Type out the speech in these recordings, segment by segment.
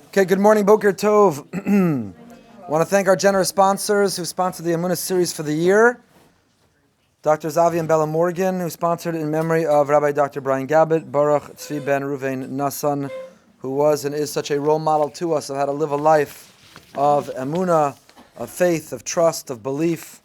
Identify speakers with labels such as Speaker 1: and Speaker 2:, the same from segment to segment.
Speaker 1: Okay, good morning, Boker Tov. I want to thank our generous sponsors who sponsored the Emunah series for the year. Dr. Zavi and Bella Morgan, who sponsored it in memory of Rabbi Dr. Brian Gabbett, Baruch Tzvi Ben Ruvain Nassan, who was and is such a role model to us of how to live a life of Emunah, of faith, of trust, of belief,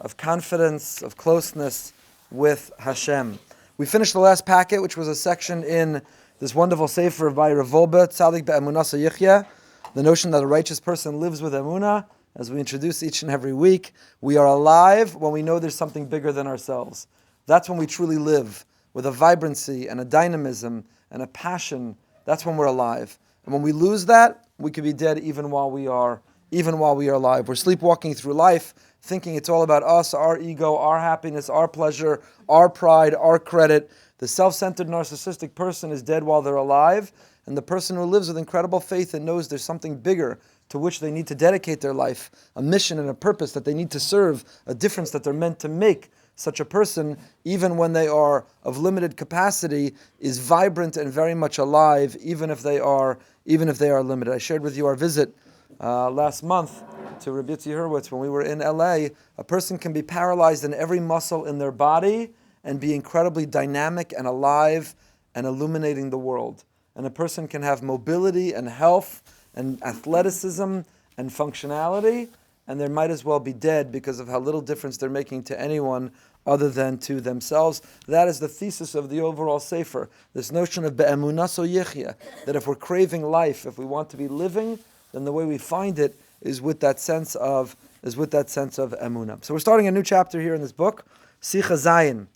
Speaker 1: of confidence, of closeness with Hashem. We finished the last packet, which was a section in this wonderful sefer by Rav Wolbe, Tzadik Be'emunah Yichya, the notion that a righteous person lives with Emunah. As we introduce each and every week, we are alive when we know there's something bigger than ourselves. That's when we truly live, with a vibrancy and a dynamism and a passion. That's when we're alive. And when we lose that, we could be dead even while we are alive. We're sleepwalking through life, thinking it's all about us, our ego, our happiness, our pleasure, our pride, our credit. The self-centered narcissistic person is dead while they're alive, and the person who lives with incredible faith and knows there's something bigger to which they need to dedicate their life, a mission and a purpose that they need to serve, a difference that they're meant to make. Such a person, even when they are of limited capacity, is vibrant and very much alive, even if they are limited. I shared with you our visit last month to Rabbi Yitzi Hurwitz when we were in LA. A person can be paralyzed in every muscle in their body and be incredibly dynamic and alive and illuminating the world. And a person can have mobility and health and athleticism and functionality, and they might as well be dead because of how little difference they're making to anyone other than to themselves. That is the thesis of the overall sefer. This notion of be'emunah yichya, that if we're craving life, if we want to be living, then the way we find it is with that sense of emunah. So we're starting a new chapter here in this book, Sicha Zayin.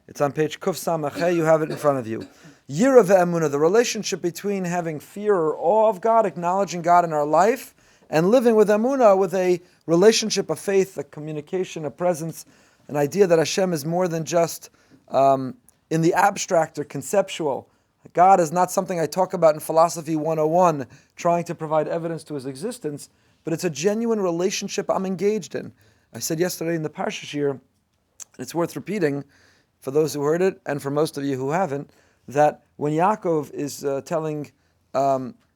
Speaker 1: It's on page Kuf Samachay. You have it in front of you. Yira ve'emunah, the relationship between having fear or awe of God, acknowledging God in our life, and living with emunah, with a relationship of faith, a communication, a presence, an idea that Hashem is more than just in the abstract or conceptual. God is not something I talk about in Philosophy 101, trying to provide evidence to His existence, but it's a genuine relationship I'm engaged in. I said yesterday in the Parsha Shir, and it's worth repeating for those who heard it, and for most of you who haven't, that when Yaakov is telling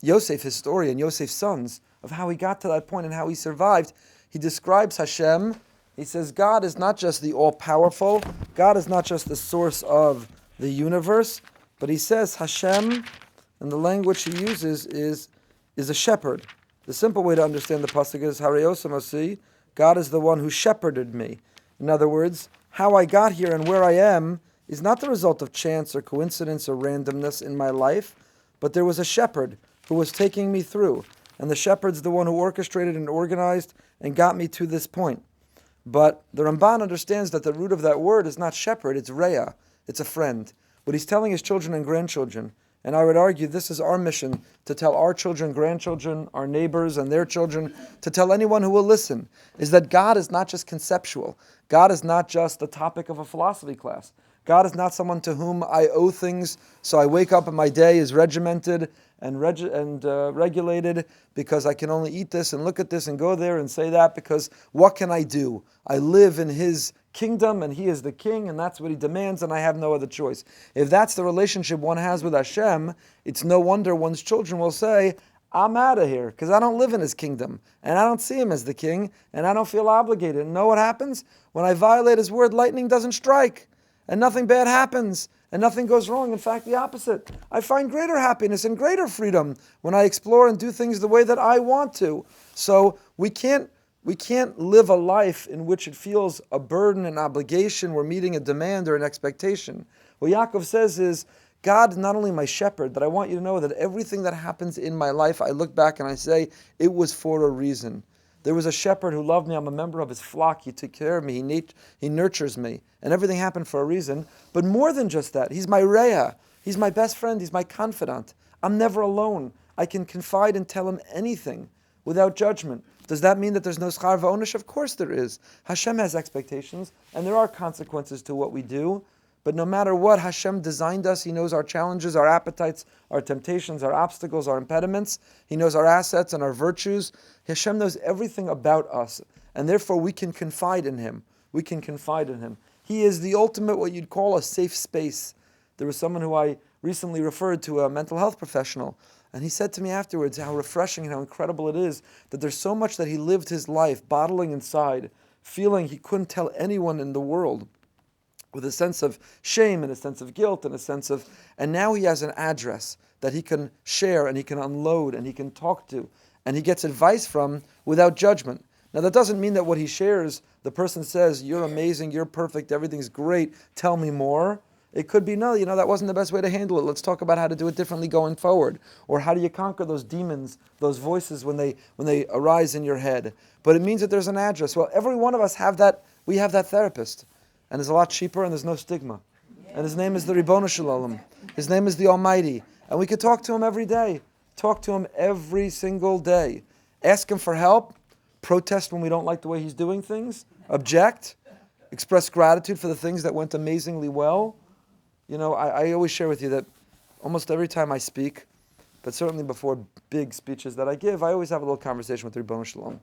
Speaker 1: Yosef his story and Yosef's sons of how he got to that point and how he survived, he describes Hashem. He says God is not just the all-powerful, God is not just the source of the universe, but he says Hashem, and the language he uses is a shepherd. The simple way to understand the pasuk is Harei God is the one who shepherded me. In other words, how I got here and where I am is not the result of chance or coincidence or randomness in my life, but there was a shepherd who was taking me through. And the shepherd's the one who orchestrated and organized and got me to this point. But the Ramban understands that the root of that word is not shepherd, it's Reah, it's a friend. What he's telling his children and grandchildren, and I would argue this is our mission, to tell our children, grandchildren, our neighbors and their children, to tell anyone who will listen, is that God is not just conceptual. God is not just the topic of a philosophy class. God is not someone to whom I owe things, so I wake up and my day is regimented and regulated because I can only eat this and look at this and go there and say that because what can I do? I live in His kingdom and He is the king and that's what He demands and I have no other choice. If that's the relationship one has with Hashem, it's no wonder one's children will say, I'm out of here because I don't live in His kingdom and I don't see Him as the king and I don't feel obligated. And know what happens? When I violate His word, lightning doesn't strike. And nothing bad happens, and nothing goes wrong. In fact, the opposite. I find greater happiness and greater freedom when I explore and do things the way that I want to. So we can't live a life in which it feels a burden, an obligation, we're meeting a demand or an expectation. What Yaakov says is, God is not only my shepherd, but I want you to know that everything that happens in my life, I look back and I say, it was for a reason. There was a shepherd who loved me. I'm a member of his flock. He took care of me. He nurtures me. And everything happened for a reason. But more than just that, he's my Reah. He's my best friend. He's my confidant. I'm never alone. I can confide and tell him anything without judgment. Does that mean that there's no schar v'onesh? Of course there is. Hashem has expectations, and there are consequences to what we do. But no matter what, Hashem designed us. He knows our challenges, our appetites, our temptations, our obstacles, our impediments. He knows our assets and our virtues. Hashem knows everything about us. And therefore we can confide in Him. We can confide in Him. He is the ultimate, what you'd call a safe space. There was someone who I recently referred to, a mental health professional. And he said to me afterwards how refreshing and how incredible it is that there's so much that he lived his life bottling inside, feeling he couldn't tell anyone in the world, with a sense of shame and a sense of guilt and a sense of, and now he has an address that he can share and he can unload and he can talk to and he gets advice from without judgment. Now that doesn't mean that what he shares, the person says, you're amazing, you're perfect, everything's great, tell me more. It could be, no, that wasn't the best way to handle it. Let's talk about how to do it differently going forward. Or how do you conquer those demons, those voices when they arise in your head. But it means that there's an address. Well, every one of us we have that therapist. And it's a lot cheaper and there's no stigma. And his name is the Ribono Shel Olam. His name is the Almighty. And we could talk to him every day. Talk to him every single day. Ask him for help. Protest when we don't like the way he's doing things. Object. Express gratitude for the things that went amazingly well. I always share with you that almost every time I speak, but certainly before big speeches that I give, I always have a little conversation with Ribono Shel Olam,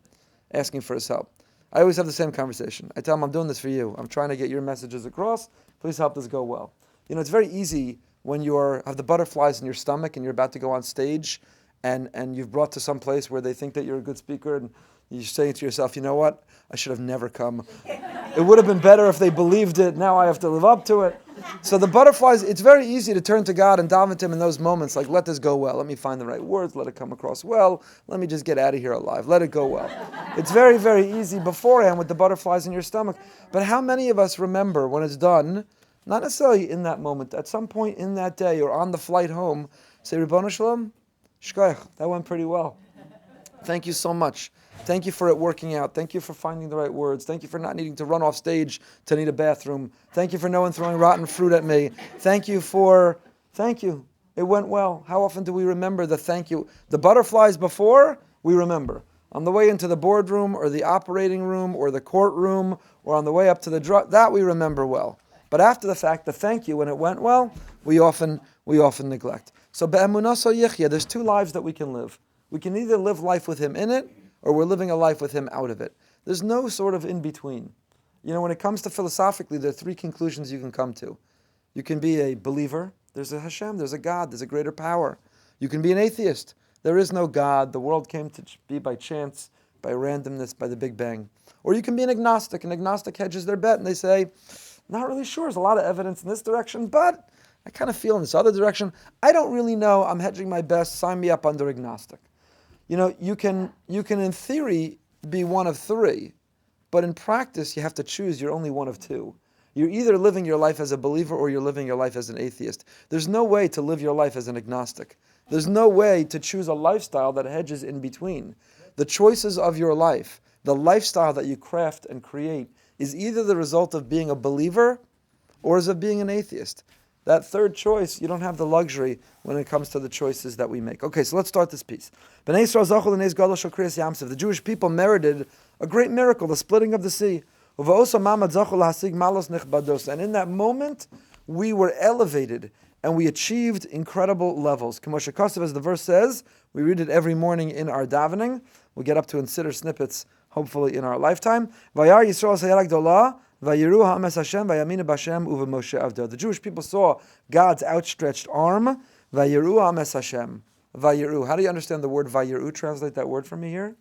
Speaker 1: asking for his help. I always have the same conversation. I tell him, I'm doing this for you. I'm trying to get your messages across. Please help this go well. It's very easy when you have the butterflies in your stomach and you're about to go on stage and you've brought to some place where they think that you're a good speaker and you're saying to yourself, you know what? I should have never come. It would have been better if they believed it. Now I have to live up to it. So the butterflies, it's very easy to turn to God and daven to him in those moments, like, let this go well. Let me find the right words. Let it come across well. Let me just get out of here alive. Let it go well. It's very, very easy beforehand with the butterflies in your stomach. But how many of us remember when it's done, not necessarily in that moment, at some point in that day or on the flight home, say, Ribono Shel Olam, shkoyach, that went pretty well. Thank you so much. Thank you for it working out. Thank you for finding the right words. Thank you for not needing to run off stage to need a bathroom. Thank you for no one throwing rotten fruit at me. Thank you. It went well. How often do we remember the thank you? The butterflies before, we remember. On the way into the boardroom or the operating room or the courtroom or on the way up to the drug, that we remember well. But after the fact, the thank you when it went well, we often neglect. So be'emunaso yichya, there's two lives that we can live. We can either live life with him in it, or we're living a life with him out of it. There's no sort of in between. When it comes to philosophically, there are three conclusions you can come to. You can be a believer. There's a Hashem, there's a God, there's a greater power. You can be an atheist. There is no God. The world came to be by chance, by randomness, by the Big Bang. Or you can be an agnostic. An agnostic hedges their bet and they say, not really sure. There's a lot of evidence in this direction, but I kind of feel in this other direction. I don't really know. I'm hedging my best. Sign me up under agnostic. You can in theory be one of three, but in practice you have to choose. You're only one of two. You're either living your life as a believer or you're living your life as an atheist. There's no way to live your life as an agnostic. There's no way to choose a lifestyle that hedges in between. The choices of your life, the lifestyle that you craft and create, is either the result of being a believer or is of being an atheist. That third choice, you don't have the luxury when it comes to the choices that we make. Okay, so let's start this piece. The Jewish people merited a great miracle, the splitting of the sea. And in that moment, we were elevated and we achieved incredible levels. As the verse says, we read it every morning in our davening. We'll get up to consider snippets, hopefully, in our lifetime. The Jewish people saw God's outstretched arm. Vayiru. How do you understand the word vayiru? Translate that word for me here.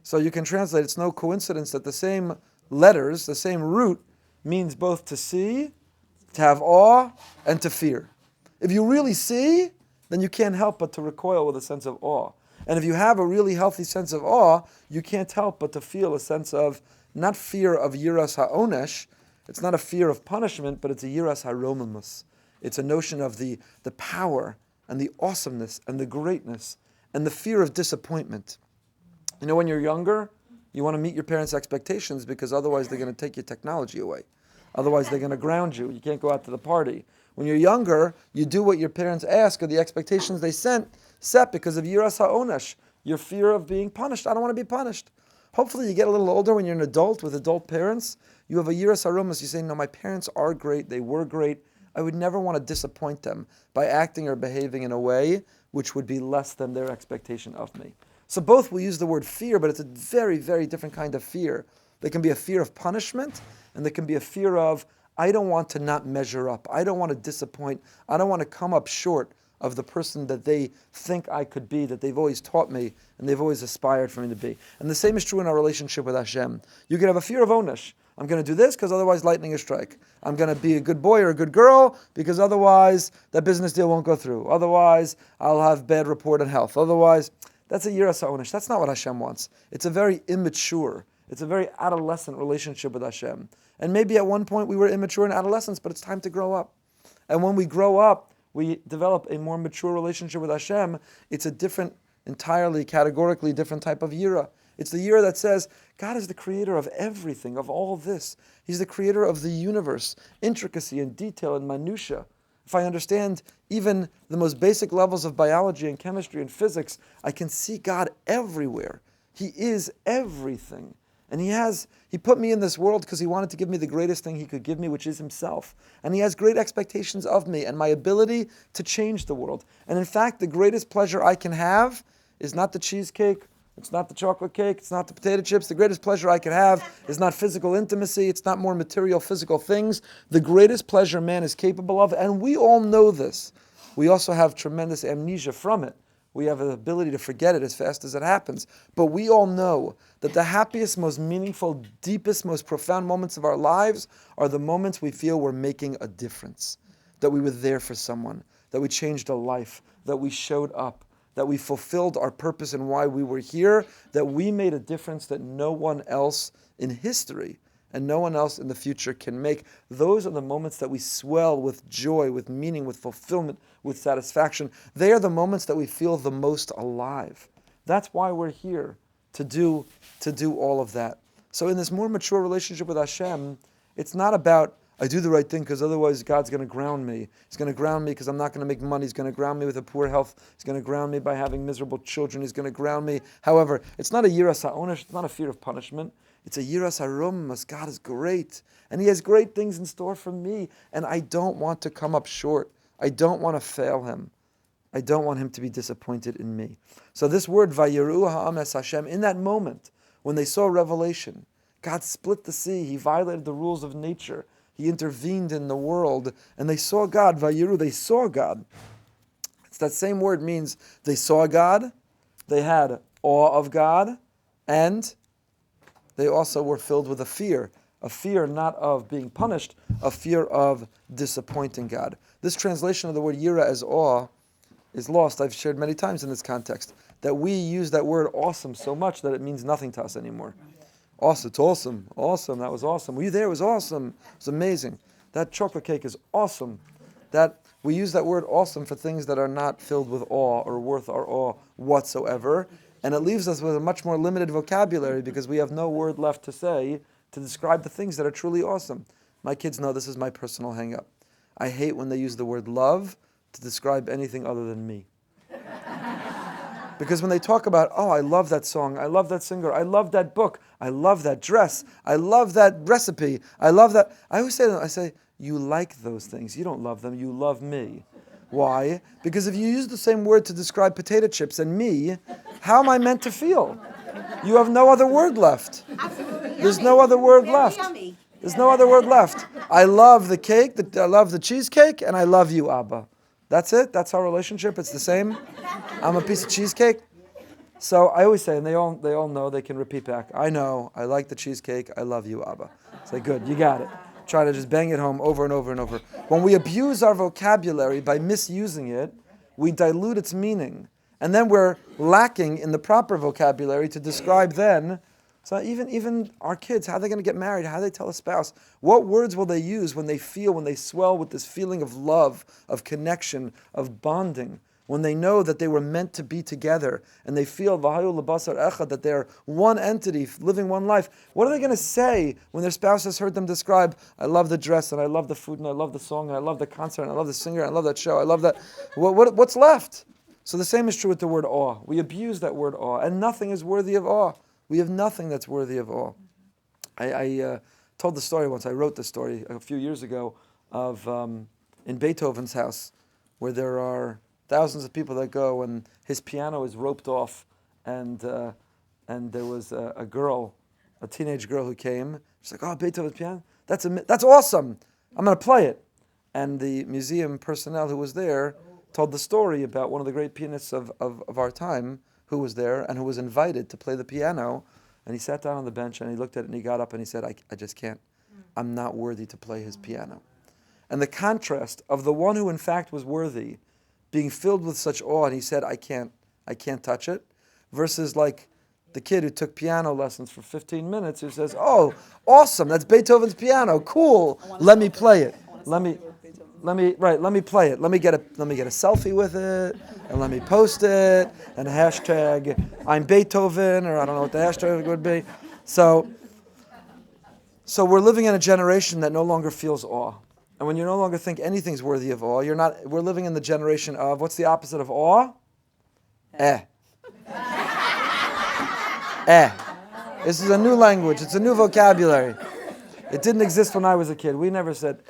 Speaker 1: So you can translate, it's no coincidence that the same letters, the same root, means both to see, to have awe, and to fear. If you really see, then you can't help but to recoil with a sense of awe. And if you have a really healthy sense of awe, you can't help but to feel a sense of, not fear of yiras ha'onesh, it's not a fear of punishment, but it's a yiras ha'romamus. It's a notion of the power and the awesomeness and the greatness and the fear of disappointment. When you're younger, you want to meet your parents' expectations because otherwise they're going to take your technology away. Otherwise they're going to ground you. You can't go out to the party. When you're younger, you do what your parents ask or the expectations they set because of yiras ha'onesh, your fear of being punished. I don't want to be punished. Hopefully you get a little older when you're an adult with adult parents. You have a yiras ha'romas. You say, no, my parents are great. They were great. I would never want to disappoint them by acting or behaving in a way which would be less than their expectation of me. So both will use the word fear, but it's a very, very different kind of fear. There can be a fear of punishment, and there can be a fear of, I don't want to not measure up. I don't want to disappoint. I don't want to come up short of the person that they think I could be, that they've always taught me, and they've always aspired for me to be. And the same is true in our relationship with Hashem. You can have a fear of onesh. I'm going to do this because otherwise lightning will strike. I'm going to be a good boy or a good girl because otherwise that business deal won't go through. Otherwise I'll have bad report on health. Otherwise, that's a yiras ha'onesh. That's not what Hashem wants. It's a very immature, it's a very adolescent relationship with Hashem. And maybe at one point we were immature in adolescence, but it's time to grow up. And when we grow up, we develop a more mature relationship with Hashem. It's a different, entirely, categorically different type of yira. It's the yira that says, God is the creator of everything, of all this. He's the creator of the universe, intricacy and detail and minutia. If I understand even the most basic levels of biology and chemistry and physics, I can see God everywhere. He is everything. And He put me in this world because He wanted to give me the greatest thing He could give me, which is Himself. And He has great expectations of me and my ability to change the world. And in fact, the greatest pleasure I can have is not the cheesecake, it's not the chocolate cake, it's not the potato chips. The greatest pleasure I can have is not physical intimacy, it's not more material physical things. The greatest pleasure man is capable of, and we all know this. We also have tremendous amnesia from it. We have the ability to forget it as fast as it happens. But we all know that the happiest, most meaningful, deepest, most profound moments of our lives are the moments we feel we're making a difference. That we were there for someone, that we changed a life, that we showed up, that we fulfilled our purpose and why we were here, that we made a difference that no one else in history and no one else in the future can make. Those are the moments that we swell with joy, with meaning, with fulfillment, with satisfaction. They are the moments that we feel the most alive. That's why we're here, to do all of that. So in this more mature relationship with Hashem, it's not about, I do the right thing because otherwise God's going to ground me. He's going to ground me because I'm not going to make money. He's going to ground me with a poor health. He's going to ground me by having miserable children. He's going to ground me. However, it's not a yiras ha'onesh. It's not a fear of punishment. It's a yiras harumas. God is great. And He has great things in store for me. And I don't want to come up short. I don't want to fail Him. I don't want Him to be disappointed in me. So this word, vayiru ha'am es Hashem, in that moment, when they saw revelation, God split the sea. He violated the rules of nature. He intervened in the world, and they saw God. Vayiru, they saw God. It's that same word means they saw God, they had awe of God, and they also were filled with a fear not of being punished, a fear of disappointing God. This translation of the word yira as awe is lost. I've shared many times in this context that we use that word awesome so much that it means nothing to us anymore. Awesome, it's awesome. Awesome, that was awesome. Were you there? It was awesome. It was amazing. That chocolate cake is awesome. That we use that word awesome for things that are not filled with awe or worth our awe whatsoever. And it leaves us with a much more limited vocabulary because we have no word left to say to describe the things that are truly awesome. My kids know this is my personal hang-up. I hate when they use the word love to describe anything other than me. Because when they talk about, oh, I love that song, I love that singer, I love that book, I love that dress, I love that recipe, I love that, I always say to them, I say, you like those things, you don't love them, you love me. Why? Because if you use the same word to describe potato chips and me, how am I meant to feel? You have no other word left. There's no other word left. There's no other word left. I love the cake, I love the cheesecake, and I love you, Abba. That's it. That's our relationship. It's the same. I'm a piece of cheesecake. So I always say, and they all know, they can repeat back, I know, I like the cheesecake, I love you, Abba. Say, good, you got it. Try to just bang it home over and over and over. When we abuse our vocabulary by misusing it, we dilute its meaning. And then we're lacking in the proper vocabulary to describe then. So even our kids, how are they going to get married? How do they tell a spouse? What words will they use when they swell with this feeling of love, of connection, of bonding? When they know that they were meant to be together and they feel v'hayu lebasar echad, that they're one entity living one life. What are they going to say when their spouse has heard them describe, I love the dress and I love the food and I love the song and I love the concert and I love the singer and I love that show, I love that. What's left? So the same is true with the word awe. We abuse that word awe, and nothing is worthy of awe. We have nothing that's worthy of awe. I told the story once. I wrote the story a few years ago of in Beethoven's house, where there are thousands of people that go, and his piano is roped off, and there was a girl, a teenage girl who came. She's like, "Oh, Beethoven's piano? That's awesome! I'm going to play it." And the museum personnel who was there told the story about one of the great pianists of our time who was there and who was invited to play the piano. And he sat down on the bench and he looked at it and he got up and he said, I just can't. I'm not worthy to play his piano. And the contrast of the one who in fact was worthy being filled with such awe, and he said, I can't touch it, versus like the kid who took piano lessons for 15 minutes who says, oh, awesome, that's Beethoven's piano, cool, let me play it. Let me play it. Let me get a selfie with it, and let me post it, and hashtag I'm Beethoven, or I don't know what the hashtag would be. So we're living in a generation that no longer feels awe. And when you no longer think anything's worthy of awe, we're living in the generation of, what's the opposite of awe? This is a new language. It's a new vocabulary. It didn't exist when I was a kid. We never said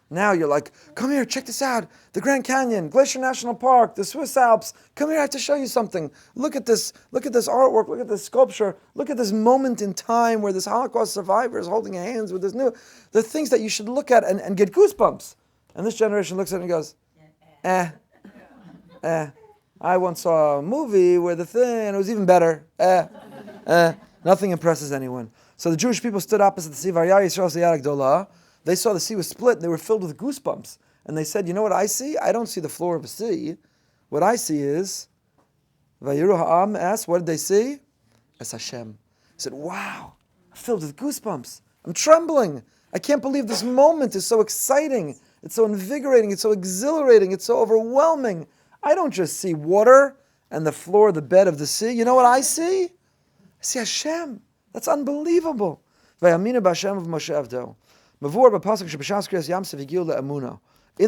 Speaker 1: Now you're like, come here, check this out. The Grand Canyon, Glacier National Park, the Swiss Alps. Come here, I have to show you something. Look at this artwork, look at this sculpture, look at this moment in time where this Holocaust survivor is holding hands with this new... The things that you should look at and get goosebumps. And this generation looks at it and goes, I once saw a movie where the thing, and it was even better. Nothing impresses anyone. So the Jewish people stood opposite the sea. They saw the sea was split, and they were filled with goosebumps. And they said, you know what I see? I don't see the floor of a sea. What I see is, Vayiru ha'am asked, what did they see? Es Hashem. He said, wow, I'm filled with goosebumps. I'm trembling. I can't believe this moment is so exciting. It's so invigorating. It's so exhilarating. It's so overwhelming. I don't just see water and the floor, the bed of the sea. You know what I see? I see Hashem. That's unbelievable. Vayaminu b'Hashem of Moshe Avdo. In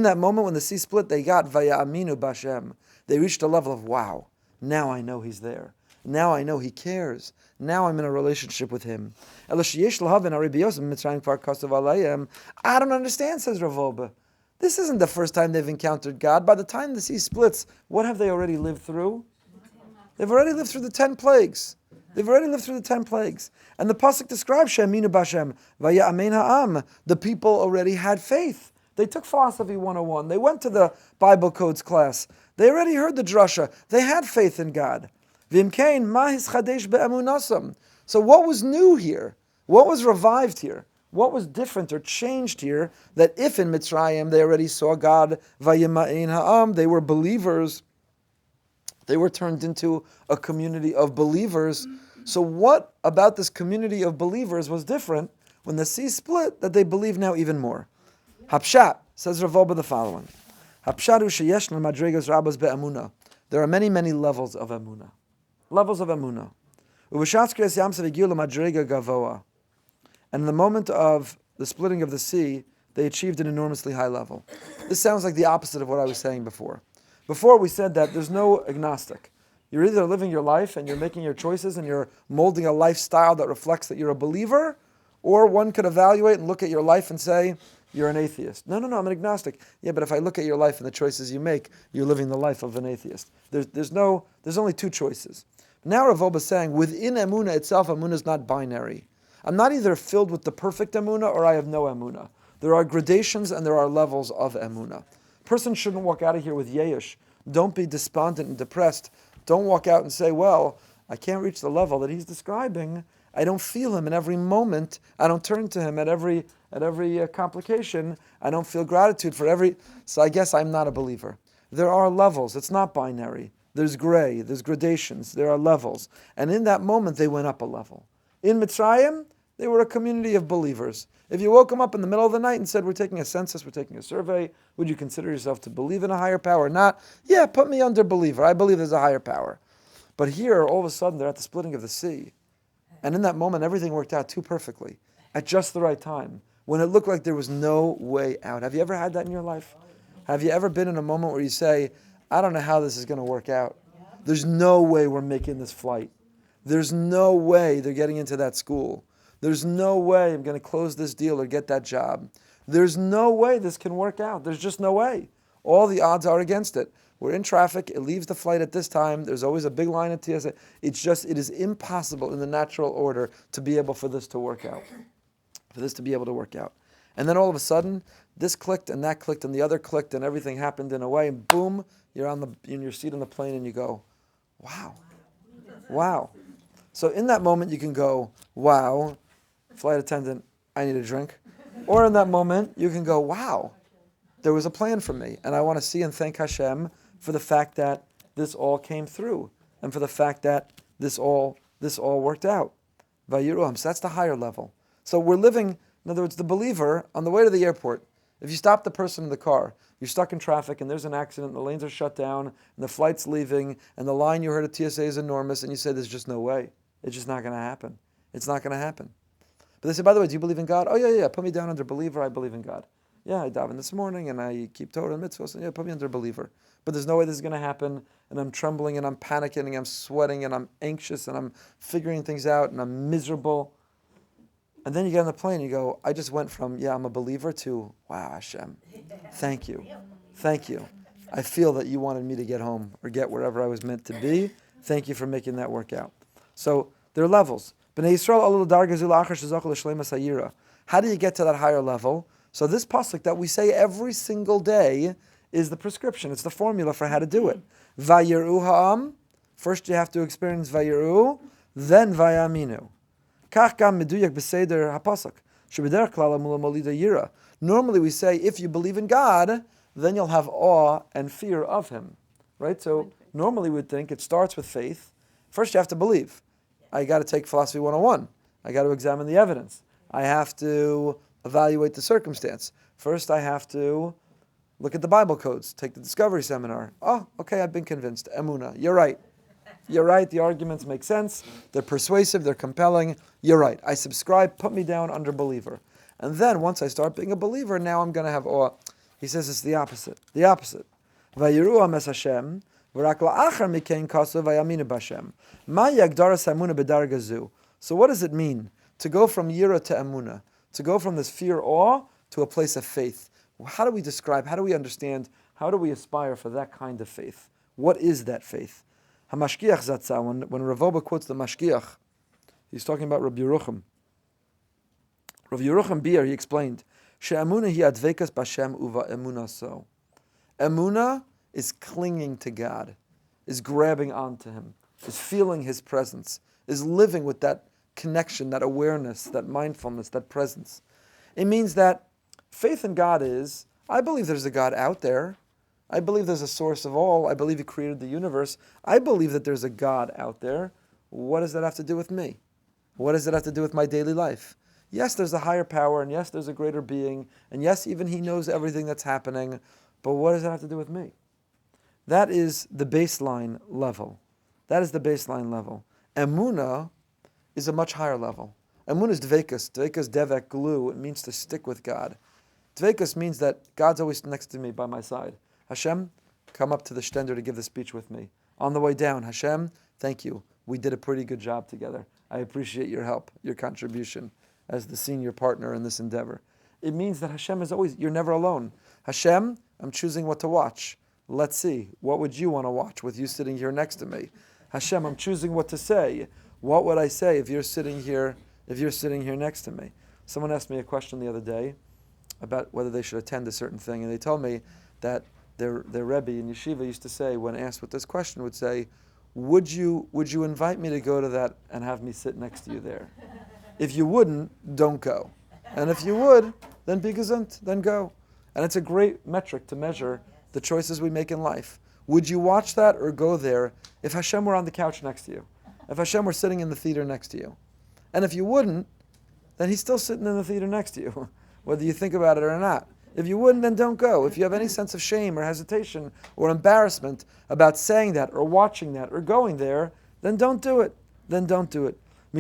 Speaker 1: that moment when the sea split, they got Vayaminu b'Hashem. They reached a level of, wow, now I know He's there. Now I know He cares. Now I'm in a relationship with Him. I don't understand, says Rav Wolbe. This isn't the first time they've encountered God. By the time the sea splits, what have they already lived through? They've already lived through the 10 plagues. And the pasuk describes Sheminu B'Hashem, Vaya'amen ha'am. The people already had faith. They took Philosophy 101. They went to the Bible codes class. They already heard the drasha. They had faith in God. V'imkein ma hischadesh be'emunasam. So what was new here? What was revived here? What was different or changed here? That if in Mitzrayim they already saw God, Vayima'in ha'am, they were believers. They were turned into a community of believers. So what about this community of believers was different when the sea split that they believe now even more? Hapshat, says Rav Wolbe the following. Hapshat hu sheyeshna madregas rabos be'emunah. There are many, many levels of emunah. Levels of emunah. Uv'shatzkes yamsev egiu l'madrega gavoa. And in the moment of the splitting of the sea, they achieved an enormously high level. This sounds like the opposite of what I was saying before. Before we said that there's no agnostic. You're either living your life and you're making your choices and you're molding a lifestyle that reflects that you're a believer, or one could evaluate and look at your life and say, you're an atheist. No, I'm an agnostic. Yeah, but if I look at your life and the choices you make, you're living the life of an atheist. There's only two choices. Now Rav Wolbe is saying, within emunah itself, emunah is not binary. I'm not either filled with the perfect emunah or I have no emunah. There are gradations and there are levels of emunah. A person shouldn't walk out of here with yesh. Don't be despondent and depressed. Don't walk out and say, well, I can't reach the level that he's describing. I don't feel Him in every moment. I don't turn to Him at every complication. I don't feel gratitude for every... So I guess I'm not a believer. There are levels. It's not binary. There's gray. There's gradations. There are levels. And in that moment, they went up a level. In Mitzrayim, they were a community of believers. If you woke them up in the middle of the night and said, we're taking a census, we're taking a survey, would you consider yourself to believe in a higher power or not? Yeah, put me under believer. I believe there's a higher power. But here, all of a sudden, they're at the splitting of the sea. And in that moment, everything worked out too perfectly, at just the right time, when it looked like there was no way out. Have you ever had that in your life? Have you ever been in a moment where you say, I don't know how this is going to work out. There's no way we're making this flight. There's no way they're getting into that school. There's no way I'm going to close this deal or get that job. There's no way this can work out. There's just no way. All the odds are against it. We're in traffic. It leaves the flight at this time. There's always a big line at TSA. It is impossible in the natural order to be able for this to work out. For this to be able to work out. And then all of a sudden, this clicked and that clicked and the other clicked and everything happened in a way, and boom, you're in your seat on the plane and you go, wow, wow. So in that moment you can go, wow, flight attendant, I need a drink. Or in that moment you can go, wow, there was a plan for me, and I want to see and thank Hashem for the fact that this all came through, and for the fact that this all worked out. Vayiruham. So that's the higher level. So we're living, in other words, the believer on the way to the airport. If you stop the person in the car, you're stuck in traffic and there's an accident, and the lanes are shut down, and the flight's leaving, and the line you heard at TSA is enormous, and you say, there's just no way. It's just not going to happen. It's not going to happen. But they say, by the way, do you believe in God? Oh, yeah, put me down under believer, I believe in God. Yeah, I daven this morning, and I keep Torah and mitzvahs, and yeah, put me under believer. But there's no way this is going to happen, and I'm trembling, and I'm panicking, and I'm sweating, and I'm anxious, and I'm figuring things out, and I'm miserable. And then you get on the plane, and you go, I just went from, I'm a believer, to, wow, Hashem, thank you. Thank you. I feel that you wanted me to get home, or get wherever I was meant to be. Thank you for making that work out. So, there are levels. How do you get to that higher level? So this pasuk that we say every single day is the prescription. It's the formula for how to do it. Vayiru ha'am. First you have to experience vayiru, then vayaminu. Kach gam meduyak b'seder ha'pasuk. Shebederach klal amula molida yira. Normally we say, if you believe in God, then you'll have awe and fear of Him. Right? So normally we'd think it starts with faith. First you have to believe. I got to take Philosophy 101. I got to examine the evidence. I have to evaluate the circumstance. First, I have to look at the Bible codes, take the Discovery Seminar. Oh, okay, I've been convinced. Emunah, you're right. You're right, the arguments make sense. They're persuasive, they're compelling. You're right. I subscribe, put me down under believer. And then, once I start being a believer, now I'm going to have awe. He says it's the opposite. The opposite. Vayiruham es Hashem, v'rak la'achar mikein kasu vayaminu b'Hashem. Ma yagdaras emunah b'darga zu. So what does it mean to go from yira to emunah? To go from this fear, awe, to a place of faith. How do we describe, how do we understand, how do we aspire for that kind of faith? What is that faith? HaMashgiach Zatzah, when Rav Oba quotes the Mashgiach, he's talking about Rabbi Yerucham. Rabbi Yerucham Bier, he explained, She'emunah hi advekas b'Hashem uva emunah so. Emunah is clinging to God, is grabbing onto Him, is feeling His presence, is living with that connection, that awareness, that mindfulness, that presence. It means that faith in God is, I believe there's a God out there. I believe there's a source of all. I believe He created the universe. I believe that there's a God out there. What does that have to do with me? What does that have to do with my daily life? Yes, there's a higher power, and yes, there's a greater being, and yes, even He knows everything that's happening, but what does that have to do with me? That is the baseline level. That is the baseline level. Emunah is a much higher level. Emunah is dvekas. Dvekas, devek, glue. It means to stick with God. Dvekas means that God's always next to me by my side. Hashem, come up to the shtender to give the speech with me. On the way down, Hashem, thank you. We did a pretty good job together. I appreciate your help, your contribution as the senior partner in this endeavor. It means that Hashem is always, you're never alone. Hashem, I'm choosing what to watch. Let's see, what would you want to watch with you sitting here next to me? Hashem, I'm choosing what to say. What would I say if you're sitting here next to me? Someone asked me a question the other day about whether they should attend a certain thing, and they told me that their Rebbe in yeshiva used to say, when asked with this question, would say, would you invite me to go to that and have me sit next to you there? If you wouldn't, don't go. And if you would, then be gesund, then go. And it's a great metric to measure the choices we make in life. Would you watch that or go there if Hashem were on the couch next to you? If Hashem were sitting in the theater next to you? And if you wouldn't, then He's still sitting in the theater next to you, whether you think about it or not. If you wouldn't, then don't go. If you have any sense of shame or hesitation or embarrassment about saying that or watching that or going there, then don't do it. Then don't do it. A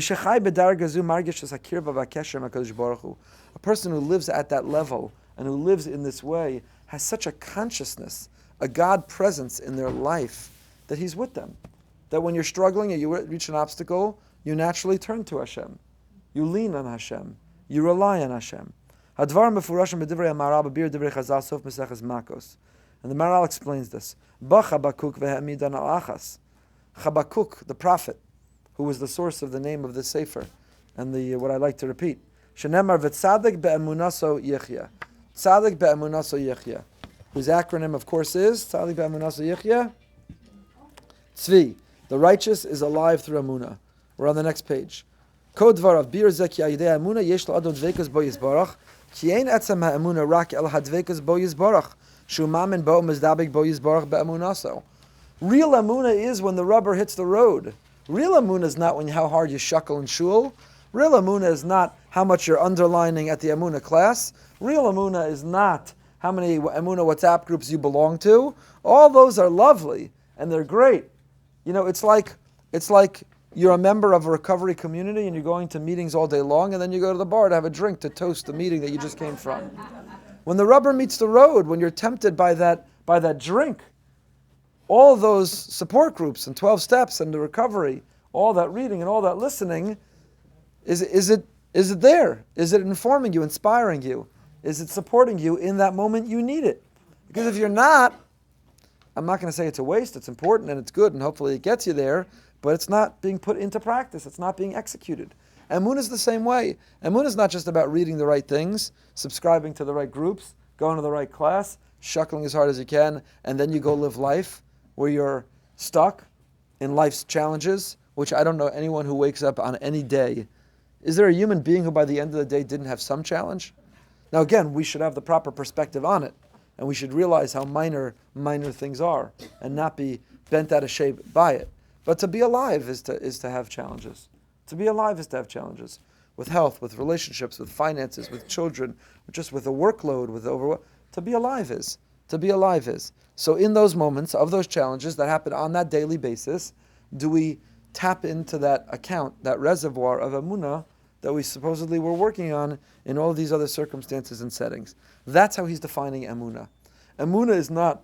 Speaker 1: person who lives at that level and who lives in this way has such a consciousness, a God presence in their life that He's with them. That when you're struggling and you reach an obstacle, you naturally turn to Hashem. You lean on Hashem. You rely on Hashem. And the Maharal explains this. Habakkuk, the prophet, who was the source of the name of the Sefer, and what I like to repeat. Tzaddik Tzadik be'emunaso yichya, whose acronym, of course, is Tzadik be'emunaso yichya. Tzvi, the righteous is alive through Emunah. We're on the next page. Kodvar of Bir Zeki Ayidei Emunah Yesh Lo Adon Dveikas Bo Yisbarach Ki Ein Etzem HaEmunah Rak El HaDveikas Bo Yisbarach Shu Mamin Bo Mizdabik Bo Yisbarach Be'emunaso. Real Emunah is when the rubber hits the road. Real Emunah is not how hard you shuckle in shul. Real Emunah is not how much you're underlining at the Emunah class. Real Emunah is not how many Emunah WhatsApp groups you belong to. All those are lovely and they're great. You know, it's like you're a member of a recovery community and you're going to meetings all day long and then you go to the bar to have a drink to toast the meeting that you just came from. When the rubber meets the road, when you're tempted by that drink, all those support groups and 12 steps and the recovery, all that reading and all that listening, is it there? Is it informing you, inspiring you? Is it supporting you in that moment you need it? Because if you're not, I'm not going to say it's a waste, it's important and it's good and hopefully it gets you there, but it's not being put into practice, it's not being executed. Emunah is the same way. Emunah is not just about reading the right things, subscribing to the right groups, going to the right class, shuckling as hard as you can, and then you go live life where you're stuck in life's challenges, which I don't know anyone who wakes up on any day. Is there a human being who by the end of the day didn't have some challenge? Now again, we should have the proper perspective on it, and we should realize how minor things are, and not be bent out of shape by it. But to be alive is to have challenges. To be alive is to have challenges with health, with relationships, with finances, with children, just with a workload, with overwork. To be alive is. So in those moments of those challenges that happen on that daily basis, do we tap into that account, that reservoir of Emunah that we supposedly were working on in all of these other circumstances and settings? That's how he's defining Emunah. Emunah is not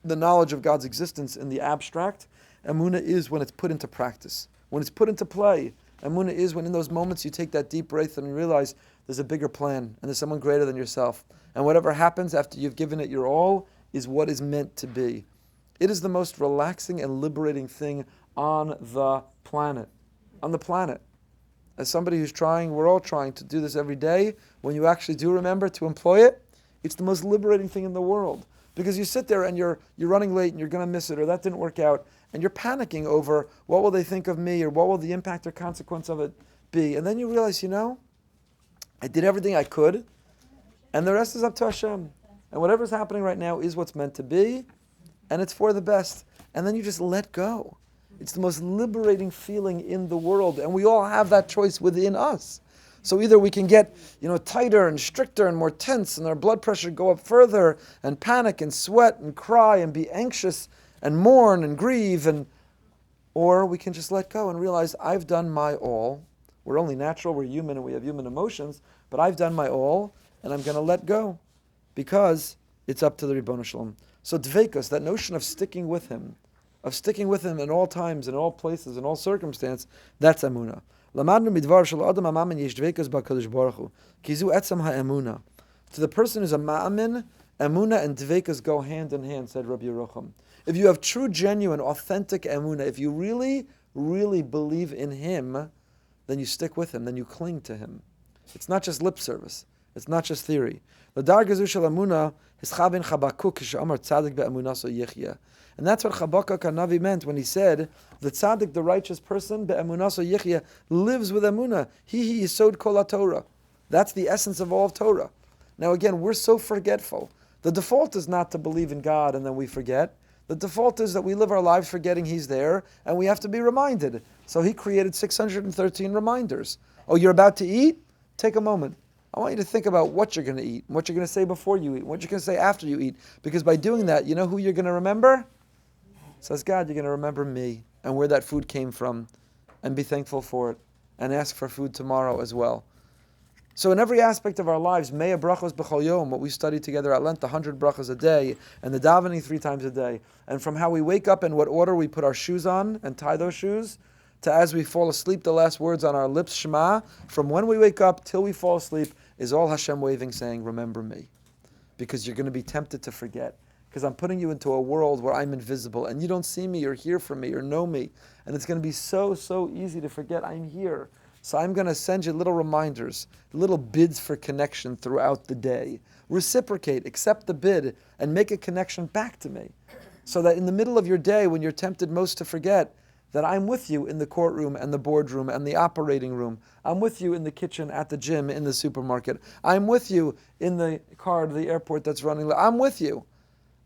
Speaker 1: the knowledge of God's existence in the abstract. Emunah is when it's put into practice, when it's put into play. Emunah is when in those moments you take that deep breath and you realize there's a bigger plan and there's someone greater than yourself. And whatever happens after you've given it your all is what is meant to be. It is the most relaxing and liberating thing on the planet. On the planet. As somebody who's trying, we're all trying to do this every day, when you actually do remember to employ it, it's the most liberating thing in the world. Because you sit there and you're running late and you're going to miss it, or that didn't work out, and you're panicking over what will they think of me, or what will the impact or consequence of it be. And then you realize, I did everything I could, and the rest is up to Hashem. And whatever's happening right now is what's meant to be, and it's for the best. And then you just let go. It's the most liberating feeling in the world, and we all have that choice within us. So either we can get, tighter and stricter and more tense, and our blood pressure go up further, and panic and sweat and cry and be anxious and mourn and grieve, or we can just let go and realize I've done my all. We're only natural, we're human, and we have human emotions, but I've done my all, and I'm going to let go, because it's up to the Ribbono Shel Olam. So dveikus, that notion of sticking with him in all times, in all places, in all circumstances, that's Emunah. Lamadnu midvar shel adam ha'mamin yesh dveikus b'Hakadosh Baruch Hu, ki zu etzem ha'emunah. To the person who's a ma'amin, Emunah and dveikus go hand in hand, said Rabbi Yerucham. If you have true, genuine, authentic Emunah, if you really, really believe in him, then you stick with him, then you cling to him. It's not just lip service. It's not just theory. And that's what Habakkuk HaNavi meant when he said, the tzaddik, the righteous person, be'emunaso yichya, lives with emunah. He yisod kol haTorah. That's the essence of all of Torah. Now again, we're so forgetful. The default is not to believe in God and then we forget. The default is that we live our lives forgetting he's there, and we have to be reminded. So he created 613 reminders. Oh, you're about to eat? Take a moment. I want you to think about what you're going to eat, what you're going to say before you eat, what you're going to say after you eat. Because by doing that, you know who you're going to remember? Says God, you're going to remember me and where that food came from, and be thankful for it, and ask for food tomorrow as well. So in every aspect of our lives, Mea brachos b'chol yom, what we study together at Lent, 100 brachos a day, and the davening 3 times a day, and from how we wake up and what order we put our shoes on and tie those shoes, to as we fall asleep, the last words on our lips, Shema, from when we wake up till we fall asleep, is all Hashem waving, saying, remember me. Because you're going to be tempted to forget. Because I'm putting you into a world where I'm invisible, and you don't see me or hear from me or know me. And it's going to be so, so easy to forget I'm here. So I'm going to send you little reminders, little bids for connection throughout the day. Reciprocate, accept the bid, and make a connection back to me. So that in the middle of your day, when you're tempted most to forget, that I'm with you in the courtroom and the boardroom and the operating room. I'm with you in the kitchen, at the gym, in the supermarket. I'm with you in the car to the airport that's running. I'm with you.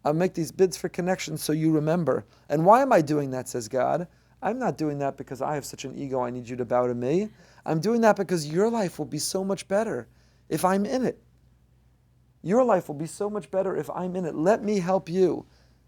Speaker 1: I'll make these bids for connection so you remember. And why am I doing that, says God? I'm not doing that because I have such an ego, I need you to bow to me. I'm doing that because your life will be so much better if I'm in it. Your life will be so much better if I'm in it. Let me help you.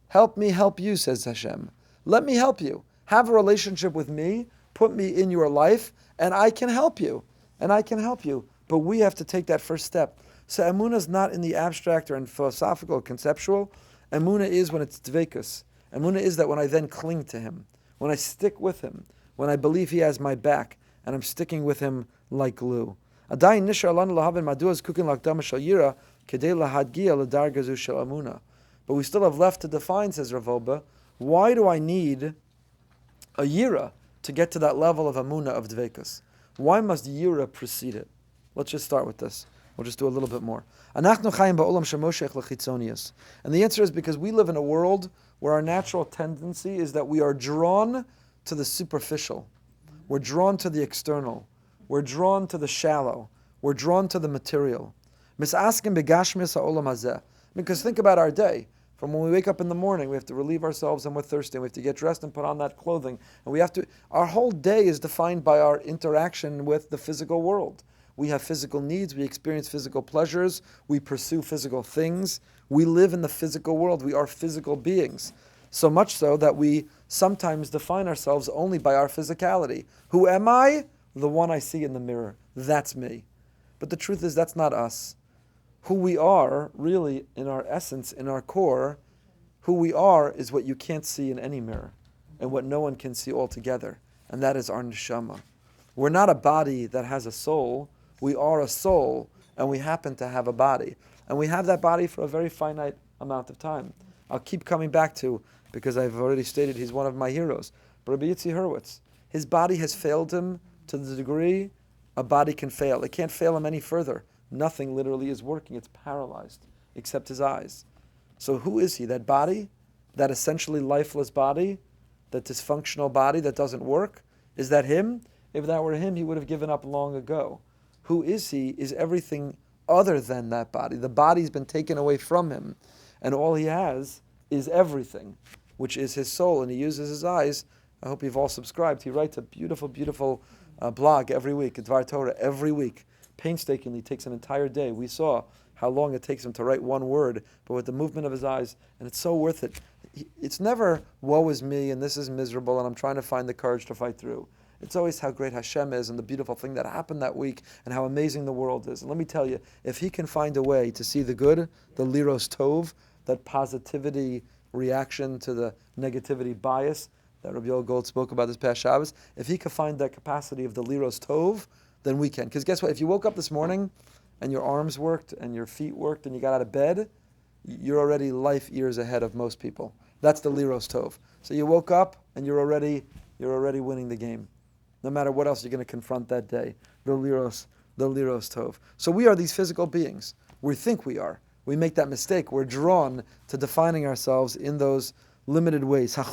Speaker 1: Help me help you, says Hashem. Let me help you. Have a relationship with me, put me in your life, and I can help you. And I can help you. But we have to take that first step. So Emunah is not in the abstract or in philosophical or conceptual. Emunah is when it's dveikus. Emunah is that when I then cling to him, when I stick with him, when I believe he has my back, and I'm sticking with him like glue. Adayin nishar lanu lahavin maduaz kukin lakdama shal yira kedei lahadgia ledargazu shel emunah. But we still have left to define, says Rav Wolbe, why do I need a yira to get to that level of emunah of dveikus? Why must yira precede it? Let's just start with this. We'll just do a little bit more. And the answer is because we live in a world where our natural tendency is that we are drawn to the superficial. We're drawn to the external. We're drawn to the shallow. We're drawn to the material. Because think about our day. From when we wake up in the morning, we have to relieve ourselves and we're thirsty. We have to get dressed and put on that clothing. And our whole day is defined by our interaction with the physical world. We have physical needs, we experience physical pleasures, we pursue physical things. We live in the physical world, we are physical beings. So much so that we sometimes define ourselves only by our physicality. Who am I? The one I see in the mirror. That's me. But the truth is that's not us. Who we are, really, in our essence, in our core, who we are is what you can't see in any mirror, and what no one can see altogether, and that is our neshama. We're not a body that has a soul. We are a soul, and we happen to have a body. And we have that body for a very finite amount of time. I'll keep coming back to, because I've already stated he's one of my heroes, Rabbi Yitzi Hurwitz. His body has failed him to the degree a body can fail. It can't fail him any further. Nothing literally is working. It's paralyzed, except his eyes. So who is he? That body? That essentially lifeless body? That dysfunctional body that doesn't work? Is that him? If that were him, he would have given up long ago. Who is he is everything other than that body. The body's been taken away from him, and all he has is everything, which is his soul, and he uses his eyes. I hope you've all subscribed. He writes a beautiful, beautiful blog every week, Dvar Torah, every week. Painstakingly takes an entire day. We saw how long it takes him to write one word, but with the movement of his eyes, and it's so worth it. It's never, woe is me, and this is miserable, and I'm trying to find the courage to fight through. It's always how great Hashem is and the beautiful thing that happened that week and how amazing the world is. And let me tell you, if he can find a way to see the good, the liros tov, that positivity reaction to the negativity bias that Rabbi Yoel Gold spoke about this past Shabbos, if he can find that capacity of the liros tov, then we can. Because guess what? If you woke up this morning and your arms worked and your feet worked and you got out of bed, you're already life years ahead of most people. That's the liros tov. So you woke up and you're already winning the game. No matter what else you're going to confront that day. The liros tov. So we are these physical beings. We think we are. We make that mistake. We're drawn to defining ourselves in those limited ways. Our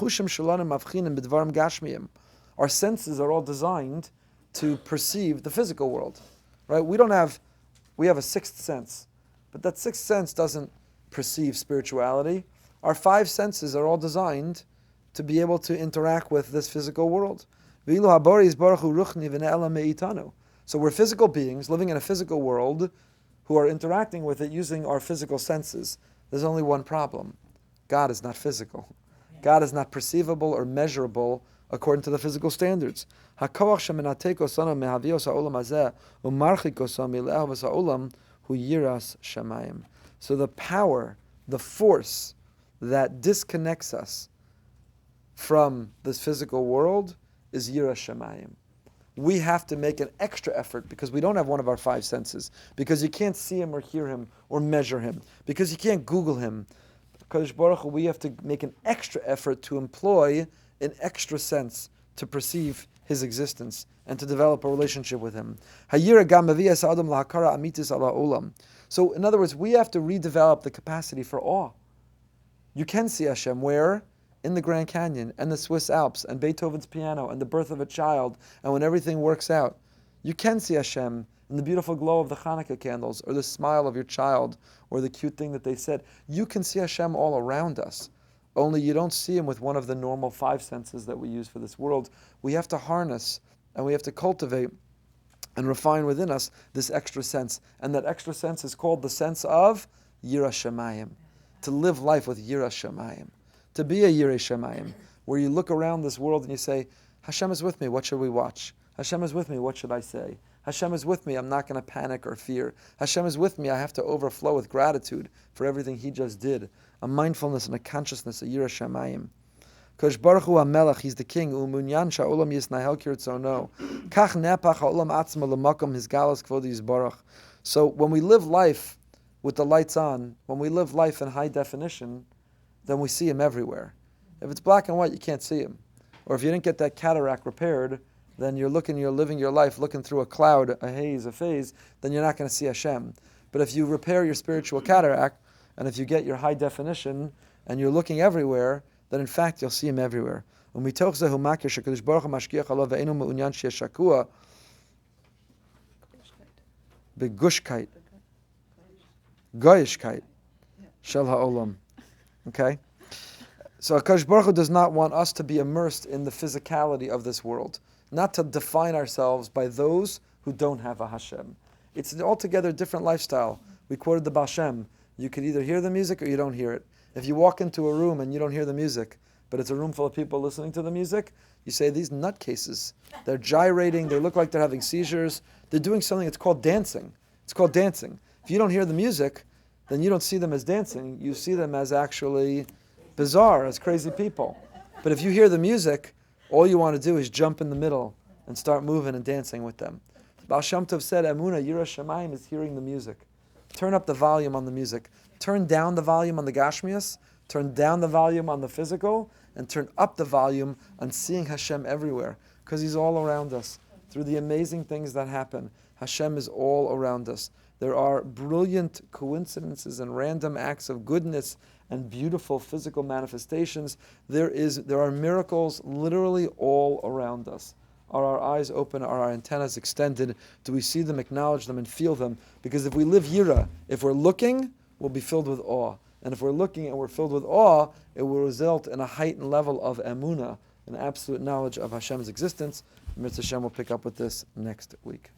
Speaker 1: senses are all designed to perceive the physical world. Right? We have a sixth sense. But that sixth sense doesn't perceive spirituality. Our five senses are all designed to be able to interact with this physical world. So we're physical beings living in a physical world who are interacting with it using our physical senses. There's only one problem. God is not physical. God is not perceivable or measurable according to the physical standards. So the power, the force that disconnects us from this physical world is Yiras Shamayim. We have to make an extra effort because we don't have one of our five senses, because you can't see him or hear him or measure him, because you can't Google him. Kadosh Baruch Hu, we have to make an extra effort to employ an extra sense to perceive His existence and to develop a relationship with Him. Hayira gam mevi'es ha'adam lahakara amitis ala olam. So, in other words, we have to redevelop the capacity for awe. You can see Hashem where? In the Grand Canyon and the Swiss Alps and Beethoven's piano and the birth of a child and when everything works out. You can see Hashem in the beautiful glow of the Hanukkah candles or the smile of your child or the cute thing that they said. You can see Hashem all around us. Only you don't see Him with one of the normal 5 senses that we use for this world. We have to harness and we have to cultivate and refine within us this extra sense. And that extra sense is called the sense of Yirah Shamayim. To live life with Yirah Shamayim. To be a Yireh Shamayim, where you look around this world and you say, Hashem is with me, what should we watch? Hashem is with me, what should I say? Hashem is with me, I'm not going to panic or fear. Hashem is with me, I have to overflow with gratitude for everything He just did. A mindfulness and a consciousness, a Yireh Shamayim. Kodesh Baruch Hu HaMelech, He's the King. U'munyan sha'olam yisnahel kirtzono. Kach nepach ha'olam atzma l'makom His galas kvod yisbarach. So when we live life with the lights on, when we live life in high definition, then we see Him everywhere. If it's black and white, you can't see Him. Or if you didn't get that cataract repaired, then you're living your life looking through a cloud, a haze, a phase, then you're not going to see Hashem. But if you repair your spiritual cataract, and if you get your high definition, and you're looking everywhere, then in fact you'll see Him everywhere. Begushkeit. Goyishkeit. Shel ha'olam. Okay? So HaKadosh Baruch Hu does not want us to be immersed in the physicality of this world, not to define ourselves by those who don't have a Hashem. It's an altogether different lifestyle. We quoted the Baal Shem. You could either hear the music or you don't hear it. If you walk into a room and you don't hear the music, but it's a room full of people listening to the music, you say, these nutcases, they're gyrating, they look like they're having seizures, they're doing something, it's called dancing. It's called dancing. If you don't hear the music, then you don't see them as dancing, you see them as actually bizarre, as crazy people. But if you hear the music, all you want to do is jump in the middle and start moving and dancing with them. Baal Shem Tov said, Emunah, Yirah Shamayim is hearing the music. Turn up the volume on the music. Turn down the volume on the Gashmias, turn down the volume on the physical, and turn up the volume on seeing Hashem everywhere, because He's all around us. Through the amazing things that happen, Hashem is all around us. There are brilliant coincidences and random acts of goodness and beautiful physical manifestations. There are miracles literally all around us. Are our eyes open? Are our antennas extended? Do we see them, acknowledge them, and feel them? Because if we live Yira, if we're looking, we'll be filled with awe. And if we're looking and we're filled with awe, it will result in a heightened level of emunah, an absolute knowledge of Hashem's existence. Mitzvah Hashem will pick up with this next week.